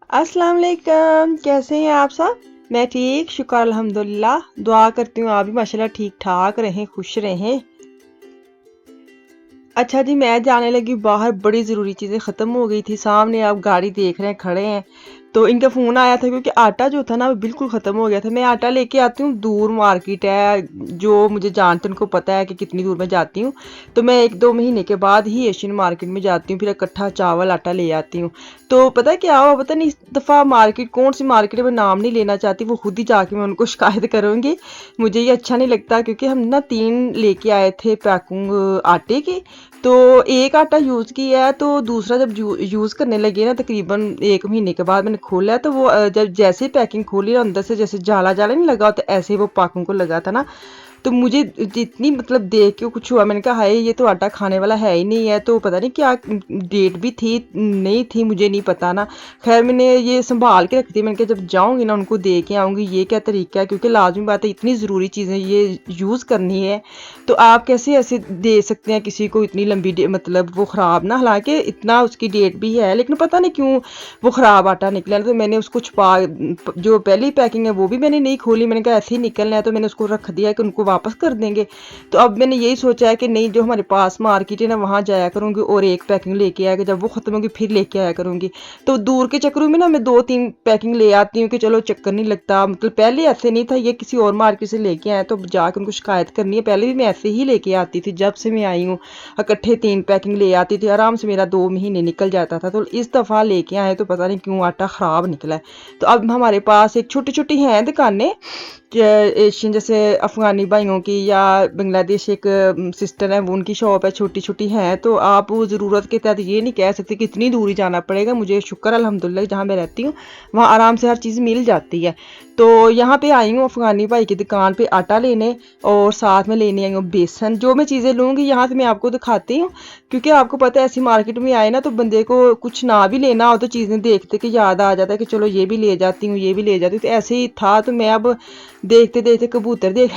अस्सलाम वालेकुम, कैसे हैं आप सब। मैं ठीक, शुक्र अल्हम्दुलिल्लाह। दुआ करती हूँ आप भी माशाल्लाह ठीक ठाक रहें, खुश रहें। अच्छा जी, मैं जाने लगी बाहर, बड़ी ज़रूरी चीज़ें ख़त्म हो गई थी। सामने आप गाड़ी देख रहे हैं, खड़े हैं, तो इनका फ़ोन आया था क्योंकि आटा जो था ना वो बिल्कुल ख़त्म हो गया था। मैं आटा लेके आती हूँ, दूर मार्केट है, जो मुझे जानते हैं उनको पता है कि कितनी दूर मैं जाती हूँ। तो मैं 1-2 महीने के बाद ही एशियन मार्केट में जाती हूँ, फिर इकट्ठा चावल आटा ले आती हूँ। तो पता है क्या हुआ, पता नहीं इस दफ़ा मार्केट, कौन सी मार्केट है मैं नाम नहीं लेना चाहती, वो खुद ही जाके मैं उनको शिकायत करूँगी। मुझे ये अच्छा नहीं लगता क्योंकि हम ना 3 लेके आए थे पैकिंग आटे की। तो एक आटा यूज़ किया है, तो दूसरा जब यूज़ करने लगे ना तकरीबन 1 महीने के बाद मैंने खोला है, तो वो जब जैसे ही पैकिंग खोली ना, अंदर से जैसे जाला-जाला नहीं लगा होता, ऐसे ही वो पैकिंग को लगा था ना। तो मुझे जितनी मतलब देख के कुछ हुआ, मैंने कहा हाय ये तो आटा खाने वाला है ही नहीं है। तो पता नहीं क्या डेट भी थी, नहीं थी, मुझे नहीं पता ना। खैर मैंने ये संभाल के रखी थी, मैंने कहा जब जाऊँगी ना उनको दे के आऊँगी, ये क्या तरीका है, क्योंकि लाज़मी बात है इतनी ज़रूरी चीज़ें ये यूज़ करनी है। तो आप कैसे ऐसे दे सकते हैं किसी को इतनी लंबी मतलब वो ख़राब ना, हालाँकि इतना उसकी डेट भी है, लेकिन पता नहीं क्यों वो ख़राब आटा निकला। तो मैंने उसको छुपा, जो पहली पैकिंग है वो भी मैंने नहीं खोली, मैंने कहा ऐसे ही निकलना है, तो मैंने उसको रख दिया कि उनको वापस कर देंगे। तो अब मैंने यही सोचा है कि नहीं, जो हमारे पास मार्केट है ना वहाँ जाया करूँगी और एक पैकिंग लेके आया, जब वो ख़त्म होगी फिर लेके आया करूँगी। तो दूर के चक्करों में ना मैं 2-3 पैकिंग ले आती हूँ कि चलो चक्कर नहीं लगता। मतलब पहले ऐसे नहीं था, ये किसी और मार्केट से लेके आए तो जाकर उनको शिकायत करनी है। पहले भी मैं ऐसे ही लेके आती थी, जब से मैं आई हूँ इकट्ठे 3 पैकिंग ले आती थी, आराम से मेरा 2 महीने निकल जाता था। तो इस दफ़ा लेके आए तो पता नहीं क्यों आटा ख़राब निकला है। तो अब हमारे पास एक छोटी छोटी हैं दुकानें, एशियन जैसे अफ़गानी भाइयों की या बांग्लादेश एक सिस्टर है, वो उनकी शॉप है, छोटी छोटी हैं। तो आप वो ज़रूरत के तहत ये नहीं कह सकते कि इतनी दूरी जाना पड़ेगा। मुझे शुक्र अल्हम्दुलिल्लाह जहाँ मैं रहती हूँ वहाँ आराम से हर चीज़ मिल जाती है। तो यहाँ पे आई हूँ अफ़गानी भाई की दुकान पे आटा लेने, और साथ में लेने आई हूँ बेसन। जो मैं चीज़ें लूँगी यहाँ से मैं आपको दिखाती हूँ, क्योंकि आपको पता है ऐसी मार्केट में आए ना तो बंदे को कुछ ना भी लेना हो तो चीज़ें देखते कि याद आ जाता है कि चलो ये भी ले जाती हूँ, ये भी ले जाती हूँ। तो ऐसे ही था, तो मैं अब देखते देखते कबूतर देख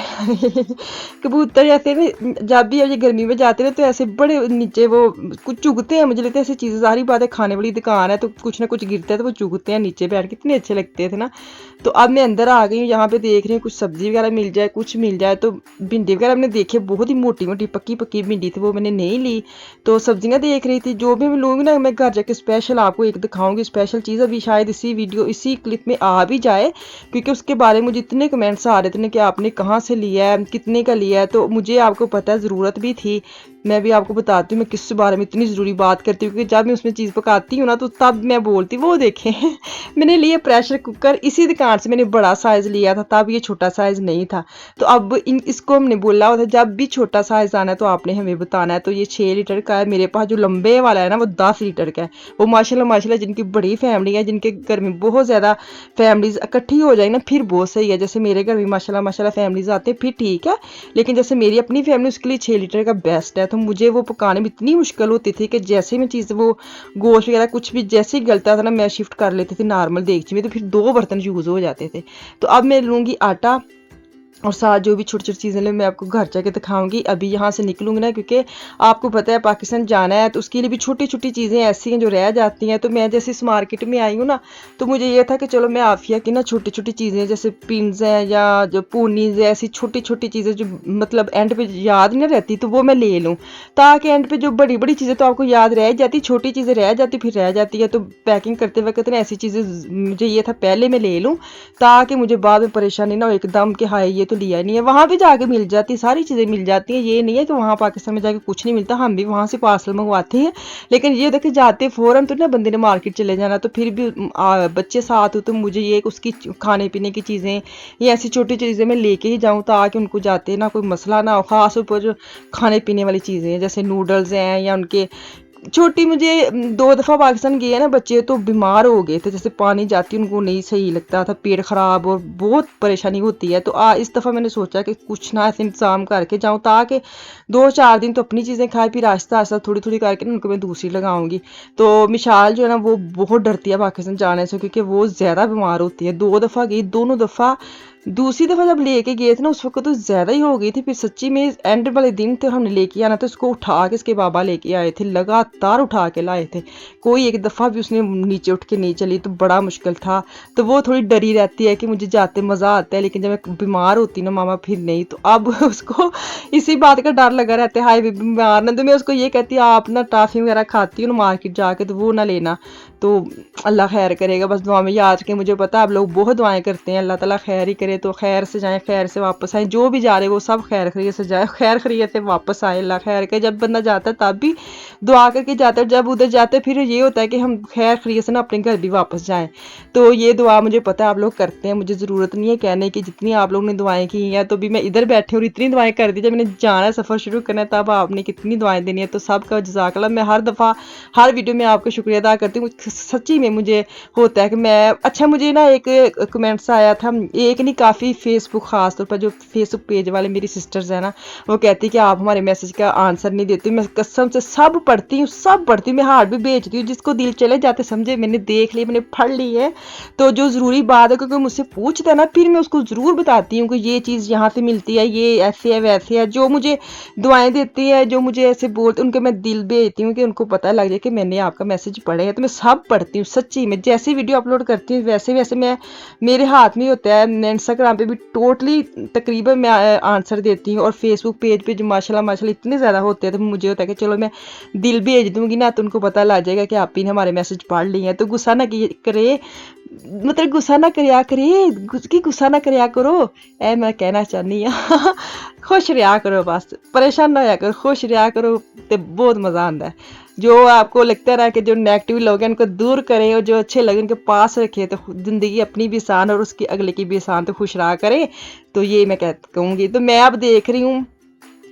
कबूतर ऐसे ना, जब भी अब ये गर्मी में जाते हैं तो ऐसे बड़े नीचे वो कुछ चुगते हैं, मुझे लगता है ऐसी चीज़ें, सारी बात है, खाने वाली दुकान है तो कुछ ना कुछ गिरता है तो वो चुगते हैं नीचे बैठ, कितने अच्छे लगते थे ना। तो अब मैं अंदर आ गई हूँ, यहाँ पे देख रही हूँ कुछ सब्जी वगैरह मिल जाए, कुछ मिल जाए। तो भिंडी वगैरह मैंने देखी, बहुत ही मोटी मोटी पक्की पक्की भिंडी थी, वो मैंने नहीं ली। तो सब्जियां देख रही थी, जो भी मैं लूँगी ना मैं घर जाके स्पेशल आपको एक दिखाऊंगी, स्पेशल चीज़। अभी शायद इसी वीडियो इसी क्लिप में आ भी जाए, क्योंकि उसके बारे में मुझे इतने कमेंट्स आ रहे थे कि आपने कहाँ से लिया है, कितने का लिया है। तो मुझे आपको पता है ज़रूरत भी थी, मैं भी आपको बताती हूँ मैं किस बारे में इतनी ज़रूरी बात करती हूँ, क्योंकि जब मैं उसमें चीज़ पकाती हूँ ना तो तब मैं बोलती, वो देखें मैंने लिया प्रेशर कुकर, इसी दुकान से मैंने बड़ा साइज़ लिया था, तब ये छोटा साइज़ नहीं था। तो अब इसको हमने बोला हुआ था जब भी छोटा साइज़ आना है तो आपने हमें बताना है। तो ये 6 लीटर का है, मेरे पास जो लंबे वाला है ना वो 10 लीटर का है। वो माशाल्लाह माशाल्लाह जिनकी बड़ी फैमिली है, जिनके घर में बहुत ज़्यादा फैमिलीज़ इकट्ठी हो जाए ना, फिर बहुत सही है। जैसे मेरे घर में माशाल्लाह माशाल्लाह फैमिलीज़ आते हैं फिर ठीक है, लेकिन जैसे मेरी अपनी फैमिली, उसके लिए 6 लीटर का बेस्ट है। तो मुझे वो पकाने में इतनी मुश्किल होती थी कि जैसे मैं चीज़ वो गोश्त वगैरह कुछ भी जैसे ही गलता था ना, मैं शिफ्ट कर लेती थी नॉर्मल देगची में, तो फिर 2 बर्तन यूज़ हो जाते थे। तो अब मैं लूँगी आटा, और साथ जो भी छोटी-छोटी चीज़ें ले मैं आपको घर जाके दिखाऊँगी। अभी यहाँ से निकलूँगी ना, क्योंकि आपको पता है पाकिस्तान जाना है, तो उसके लिए भी छोटी-छोटी चीज़ें ऐसी हैं जो रह जाती हैं। तो मैं जैसे इस मार्केट में आई हूँ ना, तो मुझे ये था कि चलो मैं आफिया की ना छोटी-छोटी चीज़ें जैसे पिन्स हैं या जो पूनीज़ है, ऐसी छोटी-छोटी चीज़ें जो मतलब एंड पे याद नहीं रहती, तो वो मैं ले लूँ। ताकि एंड पे जो बड़ी-बड़ी चीज़ें तो आपको याद रह जाती, छोटी चीज़ें रह जाती फिर रह जाती है। तो पैकिंग करते वक़्त ना ऐसी चीज़ें मुझे ये था पहले मैं ले लूँ, ताकि मुझे बाद में परेशानी ना हो एकदम कि हाय ये तो लिया नहीं है। वहाँ भी जाके मिल जाती है, सारी चीज़ें मिल जाती हैं, ये नहीं है कि वहाँ पाकिस्तान में जाके कुछ नहीं मिलता। हम भी वहाँ से पार्सल मंगवाते हैं, लेकिन ये देखिए जाते फ़ौरन तो ना बंदे ने मार्केट चले जाना। तो फिर भी बच्चे साथ हो तो मुझे ये उसकी खाने पीने की चीज़ें या ऐसी छोटी चीज़ें मैं लेके ही जाऊँ, ताकि उनको जाते ना कोई मसला ना हो। ख़ास ऊपर जो खाने पीने वाली चीज़ें हैं जैसे नूडल्स हैं या उनके छोटी, मुझे 2 दफ़ा पाकिस्तान गए हैं ना बच्चे, तो बीमार हो गए थे। जैसे पानी जाती उनको नहीं सही लगता था, पेट ख़राब और बहुत परेशानी होती है। तो इस दफ़ा मैंने सोचा कि कुछ ना ऐसे इंतज़ाम करके जाऊँ, ताकि 2-4 दिन तो अपनी चीज़ें खाए, फिर आहिस्ता-आहिस्ता थोड़ी-थोड़ी करके ना उनको मैं दूसरी लगाऊँगी। तो मिशाल जो है ना वो बहुत डरती है पाकिस्तान जाने से, क्योंकि वो ज़्यादा बीमार होती है। 2 दफ़ा गई, दोनों दफ़ा दूसरी दफ़ा जब लेके गए थे ना उस वक़्त तो ज़्यादा ही हो गई थी, फिर सच्ची में एंड वाले दिन तो हमने लेके आना था, उसको उठा के इसके बाबा लेके आए थे, लगातार उठा के लाए थे। कोई एक दफ़ा भी उसने नीचे उठ के नहीं चली, तो बड़ा मुश्किल था। तो वो थोड़ी डरी रहती है कि मुझे जाते मज़ा आता है, लेकिन जब मैं बीमार होती ना मामा फिर नहीं। तो अब उसको इसी बात का डर लगा रहता है, हाय बेबी बीमार ना। तो मैं उसको ये कहती हूँ आप ना टॉफ़ी वगैरह खाती हो ना मार्केट जाके तो वो ना लेना। तो अल्लाह खैर करेगा, बस दुआ में याद रखें। मुझे पता है आप लोग बहुत दुआएं करते हैं, अल्लाह ताला खैर ही करे, तो खैर से जाएं, खैर से वापस आएँ। जो भी जा रहे वो सब खैर खैरियत से जाए, खैर खैरियत से वापस आए, अल्लाह खैर करे। जब बंदा जाता है तब भी दुआ करके जाता है, जब उधर जाते हैं फिर ये होता है कि हम खैर खैरियत से ना अपने घर भी वापस जाएँ। तो ये दुआ मुझे पता है आप लोग करते हैं, मुझे ज़रूरत नहीं है कहने की, जितनी आप लोगों ने दुआएं की हैं। तो भी मैं इधर बैठे और इतनी दुआएं कर दी, जब मैंने जाना है सफ़र शुरू करना है तब आपने कितनी दुआएं देनी है। तो सबका जज़ाकल्लाह। मैं हर दफ़ा हर वीडियो में आपका शुक्रिया अदा करती हूँ। सच्ची में मुझे होता है कि मैं अच्छा, मुझे ना एक कमेंट्स आया था, एक नहीं काफ़ी फेसबुक ख़ास तौर पर जो फेसबुक पेज वाले मेरी सिस्टर्स हैं ना, वो कहती कि आप हमारे मैसेज का आंसर नहीं देती। मैं कसम से सब पढ़ती हूँ, सब पढ़ती हूँ, मैं हार्ट भी भेजती हूँ, जिसको दिल चले जाते समझे मैंने देख ली, मैंने पढ़ ली है। तो जो ज़रूरी बात है, क्योंकि मुझसे पूछता है ना, फिर मैं उसको ज़रूर बताती हूँ कि ये चीज़ यहाँ से मिलती है, ये ऐसे है वैसे है। जो मुझे दुआएं देती है, जो मुझे ऐसे बोलते, उनके मैं दिल भेजती हूँ कि उनको पता लग जाए कि मैंने आपका मैसेज पढ़े हैं। तो मैं सब पढ़ती हूँ सच्ची में, जैसी वीडियो अपलोड करती हूँ वैसे वैसे मैं मेरे हाथ में होता है। मैं इंस्टाग्राम पे भी टोटली तकरीबन मैं आंसर देती हूँ, और फेसबुक पेज पे जो माशाल्लाह माशाल्लाह इतने ज़्यादा होते हैं, तो मुझे होता है कि चलो मैं दिल भेज दूँगी ना, तो उनको पता लग जाएगा कि आप ही ने हमारे मैसेज पढ़ लिए हैं। तो गुस्सा ना करे, मतलब गुस्सा ना करया करे, गुस्सा ना करया करो, ए मैं कहना चाहनी हाँ। खुश रहा करो, बस परेशान ना होया करो, खुश रहा करो, तो बहुत मज़ा आता है। जो आपको लगता रहा कि जो नेगेटिव लोग हैं उनको दूर करें, और जो अच्छे लगे उनके पास रखें, तो ज़िंदगी अपनी भी आसान और उसकी अगले की भी आसान, तो खुश रहा करें। तो ये मैं कहूँगी। तो मैं अब देख रही हूँ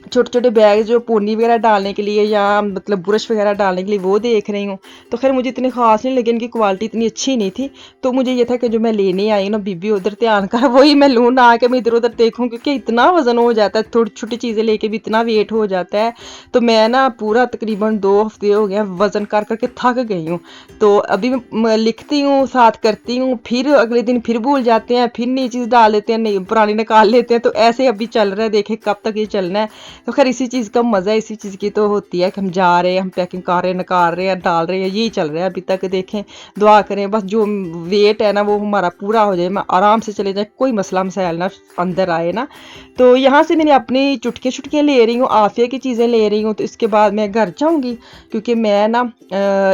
छोटे छोटे बैग जो पोनी वगैरह डालने के लिए, या मतलब ब्रश वगैरह डालने के लिए, वो देख रही हूँ। तो खैर मुझे इतने खास नहीं लगे, इनकी क्वालिटी इतनी अच्छी नहीं थी। तो मुझे ये था कि जो मैं लेने आई ना बीबी उधर ध्यान कर, वही मैं लूँ, ना आके मैं इधर उधर देखूँ, क्योंकि इतना वजन हो जाता है, थोड़ी छोटी चीज़ें लेके भी इतना वेट हो जाता है। तो मैं ना पूरा तकरीबन 2 हफ्ते हो गए वजन कर करके थक गई हूँ। तो अभी मैं लिखती हूँ, साथ करती हूँ, फिर अगले दिन फिर भूल जाते हैं, फिर नई चीज़ डाल लेते हैं, नई पुरानी निकाल लेते हैं। तो ऐसे अभी चल रहा है, देखें कब तक ये चलना है। तो खैर इसी चीज़ का मज़ा है, इसी चीज़ की तो होती है कि हम जा रहे हैं, हम पैकिंग कर रहे हैं, निकाल रहे हैं, डाल रहे हैं, यही चल रहा है अभी तक। देखें दुआ करें बस जो वेट है ना वो हमारा पूरा हो जाए, मैं आराम से चले जाए, कोई मसला मसाइल ना अंदर आए ना। तो यहाँ से मैंने अपनी चुटकियाँ चुटकियाँ ले रही हूँ, आफिया की चीज़ें ले रही हूँ। तो इसके बाद मैं घर जाऊँगी, क्योंकि मैं ना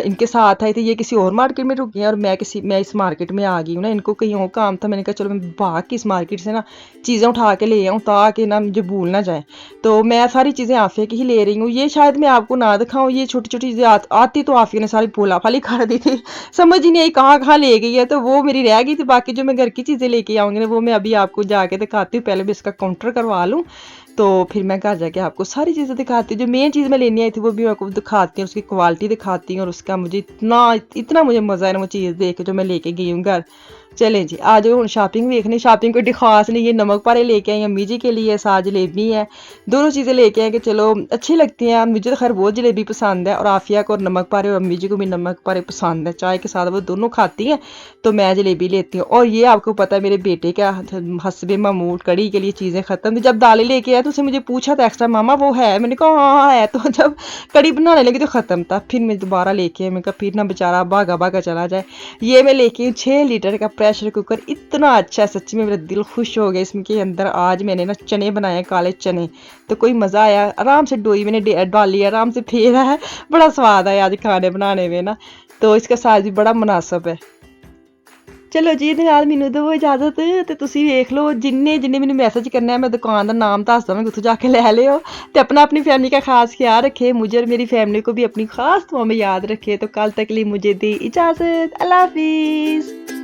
इनके साथ आई थी, ये किसी और मार्केट में रुकी हैं, और मैं इस मार्केट में आ गई हूँ ना, इनको कहीं और काम था। मैंने कहा चलो मैं भाग के इस मार्केट से ना चीज़ें उठा के ले आऊँ, ताकि ना मुझे भूल ना जाए। तो मैं सारी चीज़ें आफिया की ही ले रही हूँ। ये शायद मैं आपको ना दिखाऊँ, ये छोटी छोटी चीज़ें आती तो आफिया ने सारी पोला फाली कर दी थी, समझ ही नहीं आई कहाँ कहाँ ले गई है। तो वो मेरी रह गई थी, बाकी जो मैं घर की चीज़ें लेके आऊँगी ना वो मैं अभी आपको जाके दिखाती हूँ। पहले मैं इसका काउंटर करवा लूँ, तो फिर मैं घर जाके आपको सारी चीज़ें दिखाती हूँ। जो मेन चीज़ मैं लेने आई थी वो भी मैं आपको दिखाती हूँ, उसकी क्वालिटी दिखाती हूँ, और उसका मुझे इतना इतना मुझे मज़ा है ना वो चीज़ देख के जो मैं लेके गई हूँ घर। चलें जी, आ जाओ शॉपिंग देखने। शॉपिंग कोई खास नहीं, ये नमक पारे लेके आई अम्मी जी के लिए, साथ जलेबी है, दोनों चीज़ें लेके आए कि चलो अच्छी लगती हैं। मुझे तो खैर बहुत जलेबी पसंद है, और आफिया को और नमक पारे, और अम्मी जी को भी नमक पारे पसंद है, चाय के साथ वो दोनों खाती हैं। तो मैं जलेबी लेती हूँ। और ये आपको पता है मेरे बेटे का हसबे महमूद कड़ी के लिए चीज़ें ख़त्म थी। जब दालें लेके आया तो उसने मुझे पूछा था एक्स्ट्रा, मामा वो है? मैंने कहा हाँ हाँ है। तो जब कड़ी बनाने लगी तो ख़त्म था, फिर मैं दोबारा लेके आई। मैंने कहा फिर ना बेचारा भागा भागा चला जाए। ये मैं लेके 6 लीटर का प्रेशर कुकर, इतना अच्छा है सच्ची में, मेरा दिल खुश हो गया इसमें। के अंदर आज मैंने ना चने बनाए, काले चने। तो कोई मज़ा आया, आराम से डोई मैंने डाली, आराम से फेरा है, बड़ा स्वाद आया आज खाने बनाने में ना। तो इसका साइज़ भी बड़ा मुनासिब है। चलो जी ਇਹਦੇ ਨਾਲ ਮੈਨੂੰ ਦਿਓ ਇਜਾਜ਼ਤ, ਤੇ ਤੁਸੀਂ ਵੇਖ ਲਓ ਜਿੰਨੇ ਜਿੰਨੇ ਮੈਨੂੰ मैसेज करना है, मैं दुकान का नाम दस दूँगी, उत्थों जाके ले लियो। तो अपना अपनी फैमिली का खास ख्याल रखे, मुझे और मेरी फैमिली को भी अपनी खास दुआ में याद रखे। तो कल तक के लिए मुझे दी इजाज़त, अल्लाह हाफिज़।